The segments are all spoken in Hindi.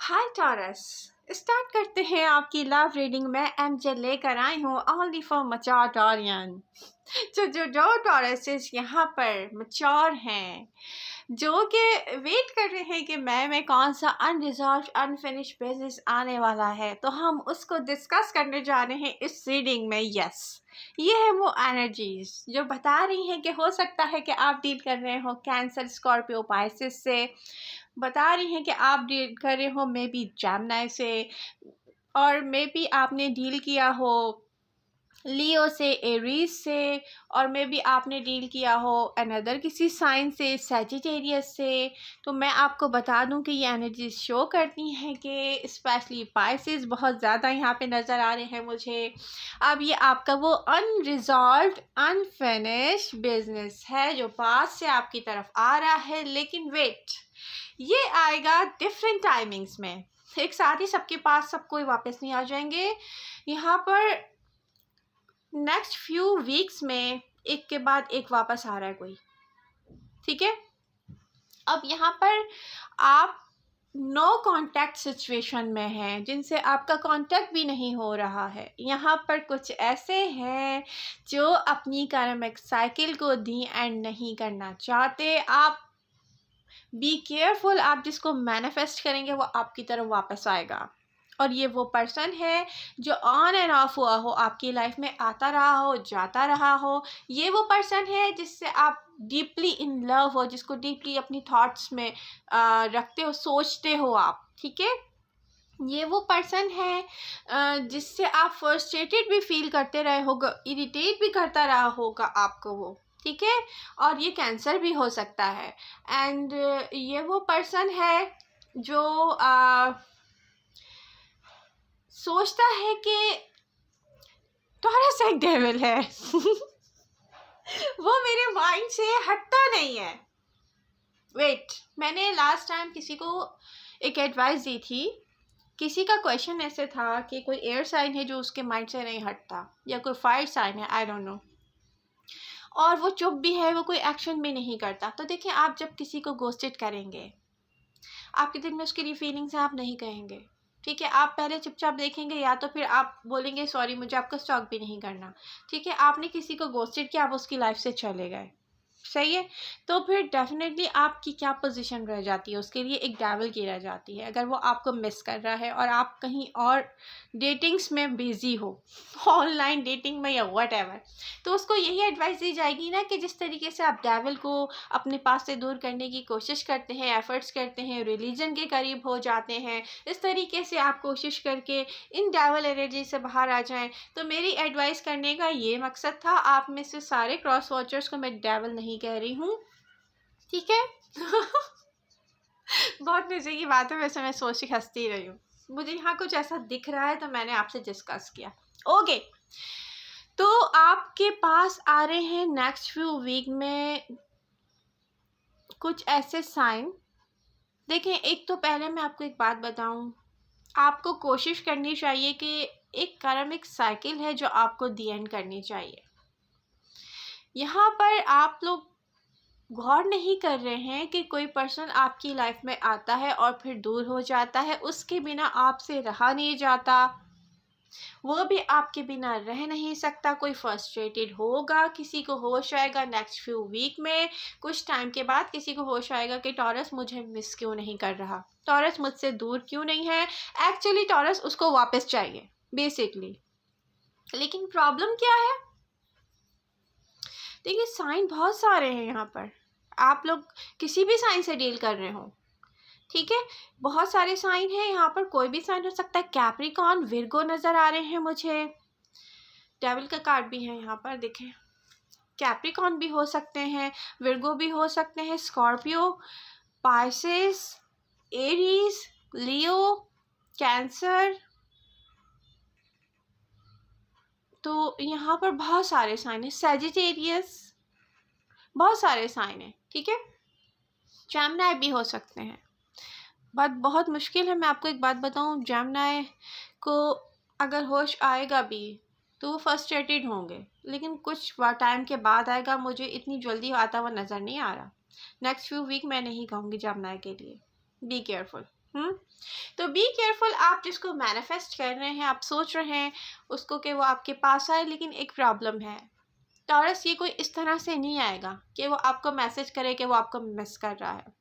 हाय टॉरस, स्टार्ट करते हैं आपकी लव रीडिंग। मैं एमजे लेकर आई हूँ ओनली फॉर मैच्योर टॉरियन। जो टॉरसेस यहाँ पर मैच्योर हैं, जो कि वेट कर रहे हैं कि मैं कौन सा अनरिजॉल्व अनफिनिश बिजनेस आने वाला है, तो हम उसको डिस्कस करने जा रहे हैं इस रीडिंग में। यस, ये है वो एनर्जीज जो बता रही हैं कि हो सकता है कि आप डील कर रहे हो कैंसर, स्कॉर्पियो, पाइसेस से। बता रही हैं कि आप डील कर रहे हो मे बी जेमिनी से, और मे बी आपने डील किया हो लियो से, एरीज से, और मे बी आपने डील किया हो अनदर किसी साइन से, सैजिटेरियस से। तो मैं आपको बता दूं कि ये एनर्जी शो करती हैं कि स्पेशली पाइसेस बहुत ज़्यादा यहाँ पे नज़र आ रहे हैं मुझे। अब ये आपका वो अनरिजॉल्व्ड अनफिनिश बिजनेस है जो पास से आपकी तरफ आ रहा है, लेकिन वेट, ये आएगा डिफरेंट टाइमिंग्स में। एक साथ ही सबके पास सब कोई वापस नहीं आ जाएंगे। यहाँ पर नेक्स्ट फ्यू वीक्स में एक के बाद एक वापस आ रहा है कोई, ठीक है। अब यहाँ पर आप नो कांटेक्ट सिचुएशन में हैं, जिनसे आपका कांटेक्ट भी नहीं हो रहा है। यहाँ पर कुछ ऐसे हैं जो अपनी कार्मिक साइकिल को दी एंड नहीं करना चाहते। आप बी केयरफुल, आप जिसको मैनिफेस्ट करेंगे वो आपकी तरफ वापस आएगा। और ये वो पर्सन है जो ऑन एंड ऑफ हुआ हो आपकी लाइफ में, आता रहा हो जाता रहा हो। ये वो पर्सन है जिससे आप डीपली इन लव हो, जिसको डीपली अपनी थॉट्स में रखते हो, सोचते हो आप, ठीक है। ये वो पर्सन है जिससे आप फ्रस्ट्रेटेड भी फील करते रहे होगा, इरिटेट भी करता रहा होगा आपको वो, ठीक है। और ये कैंसर भी हो सकता है। एंड ये वो पर्सन है जो सोचता है कि टॉरस एक डेविल है। वो मेरे माइंड से हटता नहीं है। वेट, मैंने लास्ट टाइम किसी को एक एडवाइस दी थी। किसी का क्वेश्चन ऐसे था कि कोई एयर साइन है जो उसके माइंड से नहीं हटता, या कोई फायर साइन है, आई डोंट नो, और वो चुप भी है, वो कोई एक्शन भी नहीं करता। तो देखिए, आप जब किसी को गोस्टेड करेंगे, आपके दिल में उसकी फीलिंग्स हैं, आप नहीं कहेंगे, ठीक है। आप पहले चुपचाप देखेंगे, या तो फिर आप बोलेंगे सॉरी मुझे आपका स्टॉक भी नहीं करना, ठीक है। आपने किसी को गोस्टेड किया, आप उसकी लाइफ से चले गए, सही है। तो फिर डेफिनेटली आपकी क्या पोजीशन रह जाती है, उसके लिए एक डेविल की रह जाती है। अगर वो आपको मिस कर रहा है और आप कहीं और डेटिंग्स में बिजी हो, ऑनलाइन डेटिंग में या वट एवर, तो उसको यही एडवाइस दी जाएगी ना कि जिस तरीके से आप डेविल को अपने पास से दूर करने की कोशिश करते हैं, एफर्ट्स करते हैं, रिलीजन के करीब हो जाते हैं, इस तरीके से आप कोशिश करके इन डेविल एनर्जी से बाहर आ जाएं। तो मेरी एडवाइस करने का ये मकसद था। आप में से सारे क्रॉस वॉचर्स को मैं डेविल नहीं कह रही हूँ, ठीक है। बहुत मजे की बात है, वैसे मैं सोच के हंसती रही हूँ। मुझे यहाँ कुछ ऐसा दिख रहा है तो मैंने आपसे डिस्कस किया। ओके, तो आपके पास आ रहे हैं नेक्स्ट फ्यू वीक में कुछ ऐसे साइन। देखें, एक तो पहले मैं आपको एक बात बताऊं, आपको कोशिश करनी चाहिए कि एक कर्मिक साइकिल है जो आपको दी एंड करनी चाहिए। यहाँ पर आप लोग गौर नहीं कर रहे हैं कि कोई पर्सन आपकी लाइफ में आता है और फिर दूर हो जाता है, उसके बिना आपसे रहा नहीं जाता, वो भी आपके बिना रह नहीं सकता। कोई फ्रस्ट्रेटेड होगा, किसी को होश आएगा नेक्स्ट फ्यू वीक में, कुछ टाइम के बाद किसी को होश आएगा कि टॉरस मुझे मिस क्यों नहीं कर रहा, टॉरस मुझसे दूर क्यों नहीं है। एक्चुअली टॉरस उसको वापस चाहिए बेसिकली, लेकिन प्रॉब्लम क्या है। देखिए, साइन बहुत सारे हैं यहाँ पर, आप लोग किसी भी साइन से डील कर रहे हो, ठीक है। बहुत सारे साइन हैं यहाँ पर, कोई भी साइन हो सकता है। कैप्रिकॉर्न, विर्गो नज़र आ रहे हैं मुझे, डेविल का कार्ड भी है यहाँ पर, देखें। कैप्रिकॉर्न भी हो सकते हैं, विर्गो भी हो सकते हैं, स्कॉर्पियो, पाइसेस, एरीज, लियो, कैंसर। तो यहाँ पर बहुत सारे साइन हैं, सैजिटेरियस, बहुत सारे साइन हैं, ठीक है। जेमिनी भी हो सकते हैं। बात बहुत मुश्किल है। मैं आपको एक बात बताऊं, जेमिनी को अगर होश आएगा भी तो वो फ्रस्ट्रेटेड होंगे, लेकिन कुछ टाइम के बाद आएगा। मुझे इतनी जल्दी आता हुआ नज़र नहीं आ रहा। नेक्स्ट फ्यू वीक मैं नहीं कहूँगी जेमिनी के लिए, बी केयरफुल। तो बी केयरफुल, आप जिसको मैनिफेस्ट कर रहे हैं, आप सोच रहे हैं उसको कि वो आपके पास आए, लेकिन एक प्रॉब्लम है टॉरस, ये कोई इस तरह से नहीं आएगा कि वो आपको मैसेज करे कि वो आपको मिस कर रहा है,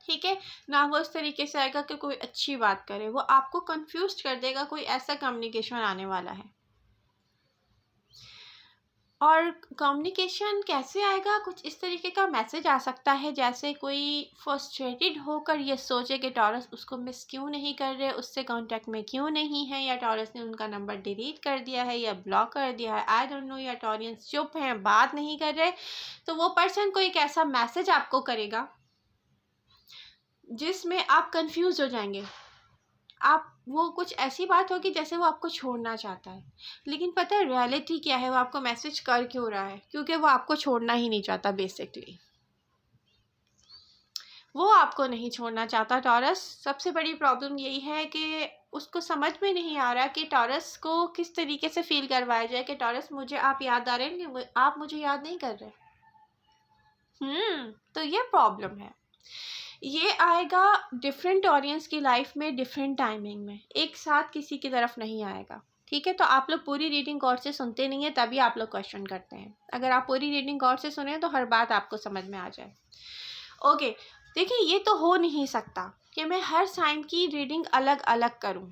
ठीक है ना। वो इस तरीके से आएगा कि कोई अच्छी बात करे, वो आपको कंफ्यूज कर देगा, कोई ऐसा कम्युनिकेशन आने वाला है। और कम्युनिकेशन कैसे आएगा, कुछ इस तरीके का मैसेज आ सकता है जैसे कोई फ्रस्ट्रेटेड होकर ये सोचे कि टॉरस उसको मिस क्यों नहीं कर रहे, उससे कांटेक्ट में क्यों नहीं है, या टॉरस ने उनका नंबर डिलीट कर दिया है या ब्लॉक कर दिया है, आई डोंट नो, या टॉरियंस चुप हैं, बात नहीं कर रहे। तो वो पर्सन कोई एक ऐसा मैसेज आपको करेगा जिसमें आप कंफ्यूज हो जाएंगे। आप, वो कुछ ऐसी बात होगी जैसे वो आपको छोड़ना चाहता है, लेकिन पता है रियलिटी क्या है, वो आपको मैसेज कर क्यों रहा है, क्योंकि वो आपको छोड़ना ही नहीं चाहता। बेसिकली वो आपको नहीं छोड़ना चाहता टॉरस। सबसे बड़ी प्रॉब्लम यही है कि उसको समझ में नहीं आ रहा कि टॉरस को किस तरीके से फील करवाया जाए कि टॉरस मुझे आप याद आ रहे हैं, आप मुझे याद नहीं कर रहे। तो ये प्रॉब्लम है। ये आएगा डिफरेंट ऑडियंस की लाइफ में डिफरेंट टाइमिंग में, एक साथ किसी की तरफ नहीं आएगा, ठीक है। तो आप लोग पूरी रीडिंग गौर से सुनते नहीं है, तभी आप लोग क्वेश्चन करते हैं। अगर आप पूरी रीडिंग गौर से सुने तो हर बात आपको समझ में आ जाए। ओके, देखिए ये तो हो नहीं सकता कि मैं हर साइन की रीडिंग अलग अलग करूं,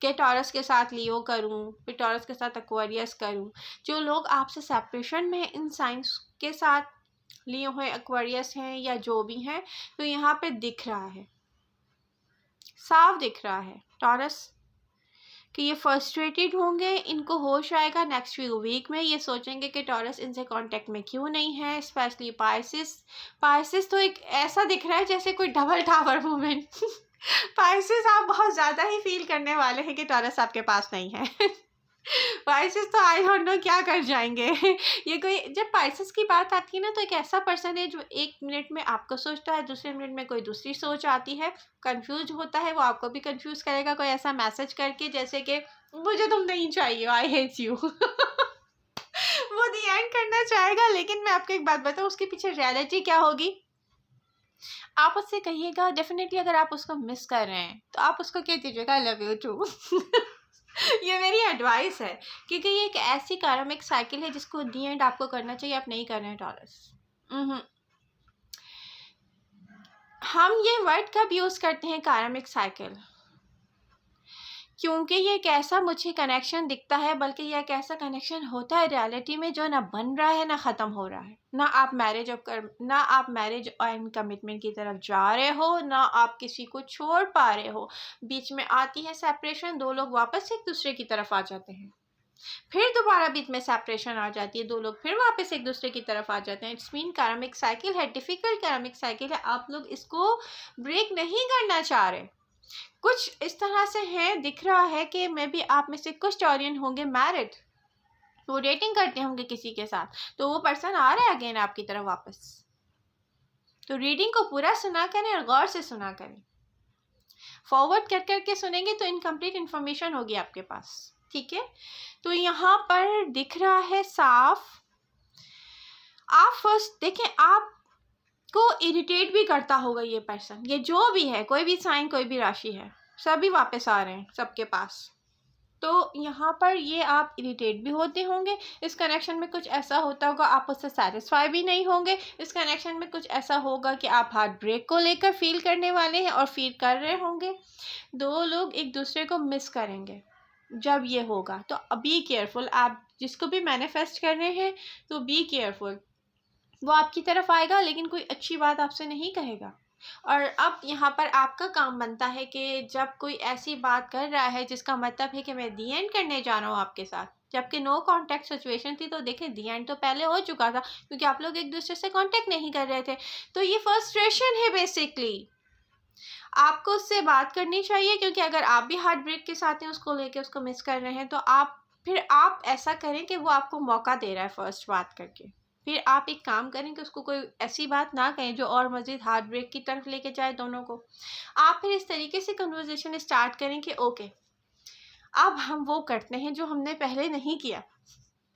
कि टॉरस के साथ लियो करूं, फिर टॉरस के साथ एक्वेरियस करूं। जो लोग आपसे सेपरेशन में इन साइंस के साथ लिए हुए एक्वेरियस हैं या जो भी हैं, तो यहाँ पे दिख रहा है, साफ दिख रहा है टॉरस कि ये फ्रस्ट्रेटेड होंगे, इनको होश आएगा नेक्स्ट वीक में, ये सोचेंगे कि टॉरस इनसे कांटेक्ट में क्यों नहीं है। स्पेशली पाइसिस, पाइसिस तो एक ऐसा दिख रहा है जैसे कोई डबल टावर मूवमेंट पाइसिस आप बहुत ज़्यादा ही फील करने वाले हैं कि टॉरस आपके पास नहीं है पाइसेस तो आई डोंट नो क्या कर जाएंगे ये कोई, जब पाइसेस की बात आती है ना, तो एक ऐसा पर्सन है जो एक मिनट में आपको सोचता है, दूसरे मिनट में कोई दूसरी सोच आती है, कंफ्यूज होता है, वो आपको भी कंफ्यूज करेगा कोई ऐसा मैसेज करके जैसे कि मुझे तुम नहीं चाहिए, आई हेट यू वो दी एंड करना चाहेगा, लेकिन मैं आपको एक बात बताऊँ, उसके पीछे रियलिटी क्या होगी। आप उससे कहिएगा डेफिनेटली, अगर आप उसको मिस कर रहे हैं तो आप उसको कह दीजिएगा आई लव यू टू ये मेरी एडवाइस है, क्योंकि ये एक ऐसी कार्मिक साइकिल है जिसको दी एंड आपको करना चाहिए, आप नहीं कर रहे हैं टॉरस। हम ये वर्ड कब यूज़ करते हैं कार्मिक साइकिल, क्योंकि ये एक ऐसा मुझे कनेक्शन दिखता है, बल्कि ये एक ऐसा कनेक्शन होता है रियलिटी में जो ना बन रहा है ना ख़त्म हो रहा है। ना आप मैरिज एंड कमिटमेंट की तरफ जा रहे हो, ना आप किसी को छोड़ पा रहे हो, बीच में आती है सेपरेशन, दो लोग वापस एक दूसरे की तरफ आ जाते हैं, फिर दोबारा बीच में सेपरेशन आ जाती है, दो लोग फिर वापस एक दूसरे की तरफ आ जाते हैं। इट्स मीन कार्मिक साइकिल है, डिफ़िकल्ट कार्मिक साइकिल है, आप लोग इसको ब्रेक नहीं करना चाह रहे। कुछ इस तरह से है, दिख रहा है कि मे बी आप में से कुछ टॉरियन होंगे मैरिड, वो डेटिंग करते होंगे किसी के साथ, तो वो पर्सन आ रहा है अगेन आपकी तरफ वापस। तो रीडिंग को पूरा सुना करें और गौर से सुना करें, फॉरवर्ड कर करके सुनेंगे तो इनकम्प्लीट इन्फॉर्मेशन होगी आपके पास, ठीक है। तो यहाँ पर दिख रहा है साफ, आप फर्स्ट देखें, आपको इरिटेट भी करता होगा ये पर्सन, ये जो भी है, कोई भी साइन कोई भी राशि है, सभी वापस आ रहे हैं सबके पास। तो यहाँ पर ये आप इरिटेट भी होते होंगे, इस कनेक्शन में कुछ ऐसा होता होगा आप उससे सेटिस्फाई भी नहीं होंगे, इस कनेक्शन में कुछ ऐसा होगा कि आप हार्ट ब्रेक को लेकर फील करने वाले हैं और फील कर रहे होंगे। दो लोग एक दूसरे को मिस करेंगे जब ये होगा, तो बी केयरफुल। आप जिसको भी मैनिफेस्ट कर रहे हैं तो बी केयरफुल, वो आपकी तरफ आएगा लेकिन कोई अच्छी बात आपसे नहीं कहेगा। और अब यहाँ पर आपका काम बनता है कि जब कोई ऐसी बात कर रहा है जिसका मतलब है कि मैं दी एंड करने जा रहा हूँ आपके साथ, जबकि नो कांटेक्ट सिचुएशन थी, तो देखें दी एंड तो पहले हो चुका था क्योंकि आप लोग एक दूसरे से कांटेक्ट नहीं कर रहे थे। तो ये फ्रस्ट्रेशन है बेसिकली, आपको उससे बात करनी चाहिए, क्योंकि अगर आप भी हार्ट ब्रेक के साथ हैं, उसको लेके उसको मिस कर रहे हैं, तो आप ऐसा करें कि वो आपको मौका दे रहा है फर्स्ट बात करके, फिर आप एक काम करें कि उसको कोई ऐसी बात ना कहें जो और मज़ीद हार्ट ब्रेक की तरफ लेके जाए दोनों को। आप फिर इस तरीके से कन्वर्सेशन स्टार्ट करें कि ओके, अब हम वो करते हैं जो हमने पहले नहीं किया,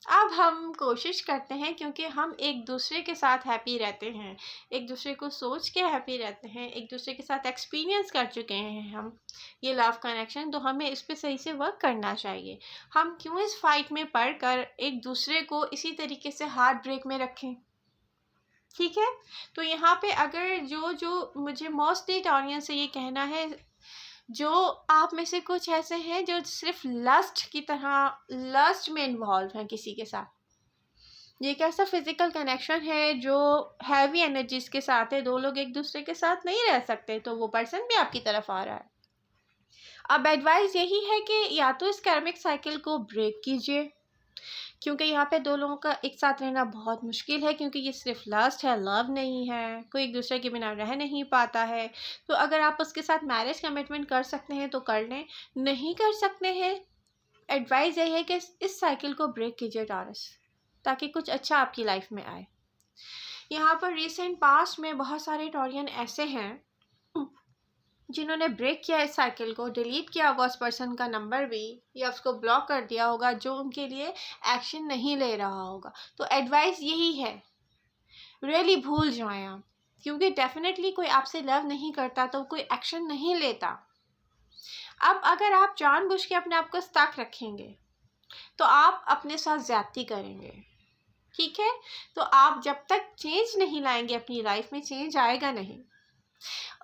अब हम कोशिश करते हैं, क्योंकि हम एक दूसरे के साथ हैप्पी रहते हैं, एक दूसरे को सोच के हैप्पी रहते हैं, एक दूसरे के साथ एक्सपीरियंस कर चुके हैं हम ये लव कनेक्शन, तो हमें इस पे सही से वर्क करना चाहिए। हम क्यों इस फाइट में पड़ कर एक दूसरे को इसी तरीके से हार्ट ब्रेक में रखें? ठीक है, तो यहाँ पे अगर जो जो मुझे मोस्टली ऑडियंस से ये कहना है, जो आप में से कुछ ऐसे हैं जो सिर्फ लस्ट की तरह लस्ट में इन्वॉल्व हैं किसी के साथ, ये एक ऐसा फिजिकल कनेक्शन है जो हैवी एनर्जीज के साथ है, दो लोग एक दूसरे के साथ नहीं रह सकते, तो वो पर्सन भी आपकी तरफ आ रहा है। अब एडवाइस यही है कि या तो इस कार्मिक साइकिल को ब्रेक कीजिए, क्योंकि यहाँ पे दो लोगों का एक साथ रहना बहुत मुश्किल है, क्योंकि ये सिर्फ लस्ट है, लव नहीं है, कोई एक दूसरे के बिना रह नहीं पाता है। तो अगर आप उसके साथ मैरिज कमिटमेंट कर सकते हैं तो कर लें, नहीं कर सकते हैं, एडवाइस यही है कि इस साइकिल को ब्रेक कीजिए टॉरस, ताकि कुछ अच्छा आपकी लाइफ में आए। यहाँ पर रिसेंट पास्ट में बहुत सारे टॉरियन ऐसे हैं जिन्होंने ब्रेक किया इस साइकिल को, डिलीट किया होगा उस पर्सन का नंबर भी, या उसको ब्लॉक कर दिया होगा जो उनके लिए एक्शन नहीं ले रहा होगा। तो एडवाइस यही है, रियली भूल जाएं आप, क्योंकि डेफिनेटली कोई आपसे लव नहीं करता तो कोई एक्शन नहीं लेता। अब अगर आप जानबूझ के अपने आप को स्टक रखेंगे तो आप अपने साथ ज्यादती करेंगे, ठीक है? तो आप जब तक चेंज नहीं लाएंगे अपनी लाइफ में, चेंज आएगा नहीं।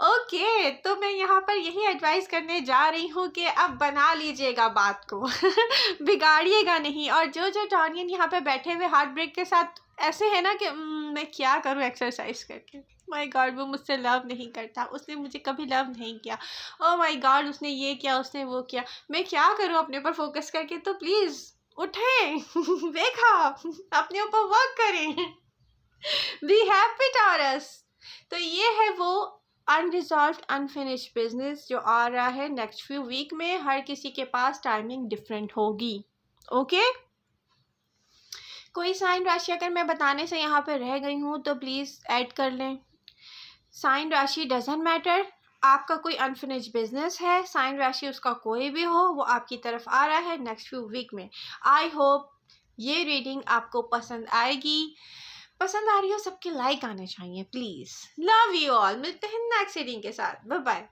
ओके, तो मैं यहाँ पर यही एडवाइस करने जा रही हूँ कि अब बना लीजिएगा बात को बिगाड़िएगा नहीं। और जो जो टॉनियन यहाँ पे बैठे हुए हार्ट ब्रेक के साथ ऐसे है ना कि मैं क्या करूँ एक्सरसाइज करके, माय गॉड वो मुझसे लव नहीं करता, उसने मुझे कभी लव नहीं किया, ओ माय गॉड उसने ये किया, उसने वो किया, मैं क्या करूँ अपने ऊपर फोकस करके? तो प्लीज़ उठें देखा, अपने ऊपर वर्क करें, बी हैप्पी टॉरस। तो ये है वो अनरिजॉल्व अनफिनिश्ड बिजनेस जो आ रहा है नेक्स्ट फ्यू वीक में। हर किसी के पास टाइमिंग डिफरेंट होगी, ओके? कोई साइन राशि अगर मैं बताने से यहाँ पे रह गई हूँ तो प्लीज़ ऐड कर लें। साइन राशि डजेंट मैटर, आपका कोई अनफिनिश्ड बिजनेस है, साइन राशि उसका कोई भी हो, वो आपकी तरफ आ रहा है नेक्स्ट फ्यू वीक में। आई होप ये रीडिंग आपको पसंद आएगी। पसंद आ रही हो सबके लाइक आने चाहिए प्लीज़। लव यू ऑल, मिलते हैं नेक्स्ट रीडिंग के साथ, बाय बाय।